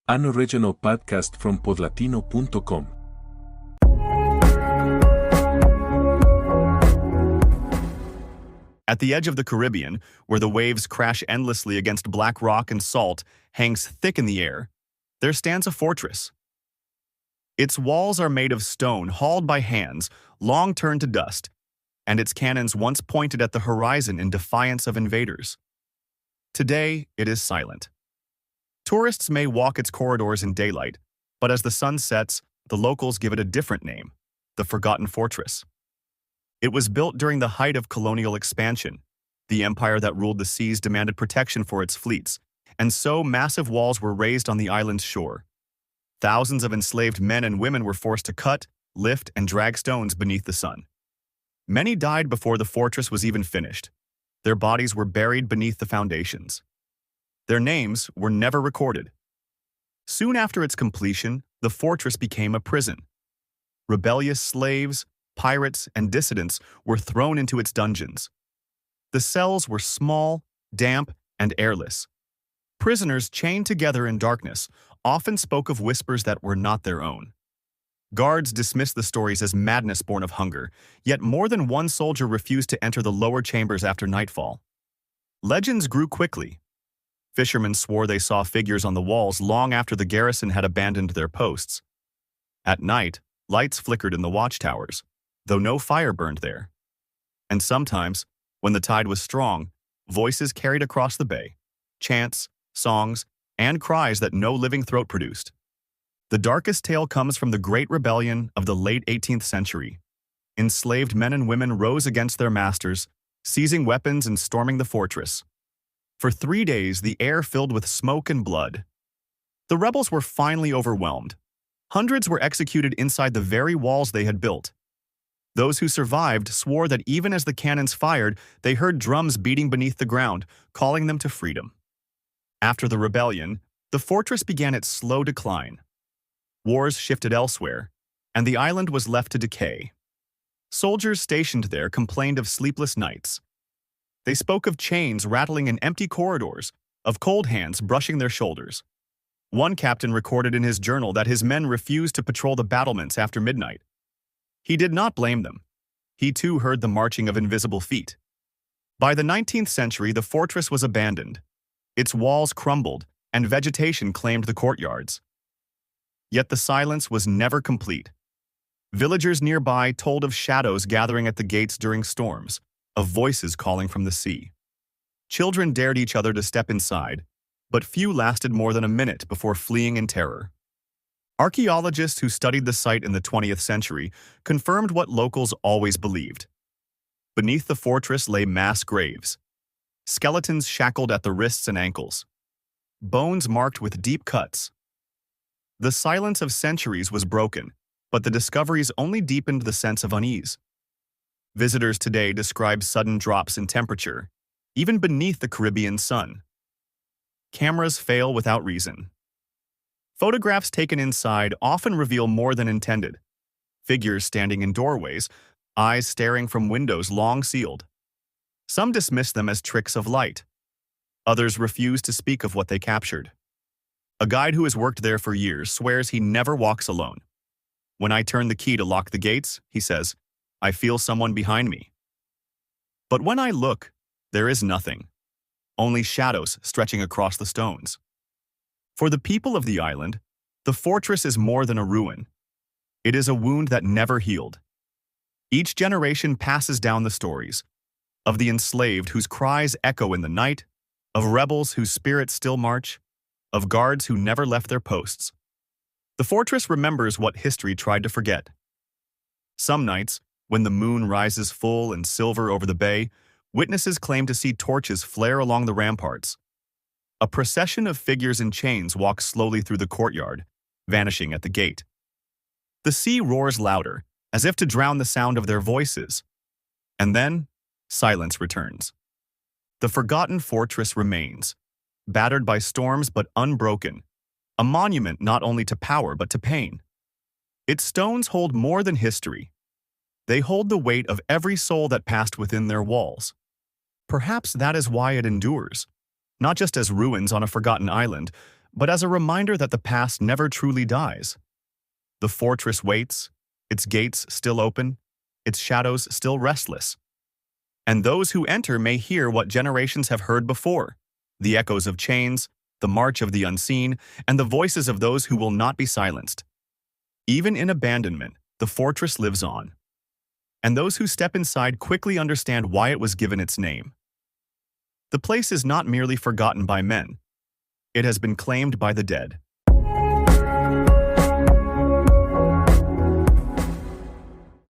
An original podcast from podlatino.com. At the edge of the Caribbean, where the waves crash endlessly against black rock and salt hangs thick in the air, there stands a fortress. Its walls are made of stone hauled by hands, long turned to dust, and its cannons once pointed at the horizon in defiance of invaders. Today, it is silent. Tourists may walk its corridors in daylight, but as the sun sets, the locals give it a different name, the Forgotten Fortress. It was built during the height of colonial expansion. The empire that ruled the seas demanded protection for its fleets, and so massive walls were raised on the island's shore. Thousands of enslaved men and women were forced to cut, lift, and drag stones beneath the sun. Many died before the fortress was even finished. Their bodies were buried beneath the foundations. Their names were never recorded. Soon after its completion, the fortress became a prison. Rebellious slaves, pirates, and dissidents were thrown into its dungeons. The cells were small, damp, and airless. Prisoners chained together in darkness often spoke of whispers that were not their own. Guards dismissed the stories as madness born of hunger, yet more than one soldier refused to enter the lower chambers after nightfall. Legends grew quickly. Fishermen swore they saw figures on the walls long after the garrison had abandoned their posts. At night, lights flickered in the watchtowers, though no fire burned there. And sometimes, when the tide was strong, voices carried across the bay, chants, songs, and cries that no living throat produced. The darkest tale comes from the Great Rebellion of the late 18th century. Enslaved men and women rose against their masters, seizing weapons and storming the fortress. For 3 days, the air filled with smoke and blood. The rebels were finally overwhelmed. Hundreds were executed inside the very walls they had built. Those who survived swore that even as the cannons fired, they heard drums beating beneath the ground, calling them to freedom. After the rebellion, the fortress began its slow decline. Wars shifted elsewhere, and the island was left to decay. Soldiers stationed there complained of sleepless nights. They spoke of chains rattling in empty corridors, of cold hands brushing their shoulders. One captain recorded in his journal that his men refused to patrol the battlements after midnight. He did not blame them. He too heard the marching of invisible feet. By the 19th century, the fortress was abandoned. Its walls crumbled, and vegetation claimed the courtyards. Yet the silence was never complete. Villagers nearby told of shadows gathering at the gates during storms, of voices calling from the sea. Children dared each other to step inside, but few lasted more than a minute before fleeing in terror. Archaeologists who studied the site in the 20th century confirmed what locals always believed. Beneath the fortress lay mass graves, skeletons shackled at the wrists and ankles, bones marked with deep cuts. The silence of centuries was broken, but the discoveries only deepened the sense of unease. Visitors today describe sudden drops in temperature, even beneath the Caribbean sun. Cameras fail without reason. Photographs taken inside often reveal more than intended. Figures standing in doorways, eyes staring from windows long sealed. Some dismiss them as tricks of light. Others refuse to speak of what they captured. A guide who has worked there for years swears he never walks alone. When I turn the key to lock the gates, he says, I feel someone behind me. But when I look, there is nothing. Only shadows stretching across the stones. For the people of the island, the fortress is more than a ruin. It is a wound that never healed. Each generation passes down the stories of the enslaved whose cries echo in the night, of rebels whose spirits still march, of guards who never left their posts. The fortress remembers what history tried to forget. Some nights, when the moon rises full and silver over the bay, witnesses claim to see torches flare along the ramparts. A procession of figures in chains walks slowly through the courtyard, vanishing at the gate. The sea roars louder, as if to drown the sound of their voices. And then, silence returns. The forgotten fortress remains, battered by storms but unbroken, a monument not only to power but to pain. Its stones hold more than history. They hold the weight of every soul that passed within their walls. Perhaps that is why it endures, not just as ruins on a forgotten island, but as a reminder that the past never truly dies. The fortress waits, its gates still open, its shadows still restless. And those who enter may hear what generations have heard before, the echoes of chains, the march of the unseen, and the voices of those who will not be silenced. Even in abandonment, the fortress lives on. And those who step inside quickly understand why it was given its name. The place is not merely forgotten by men. It has been claimed by the dead.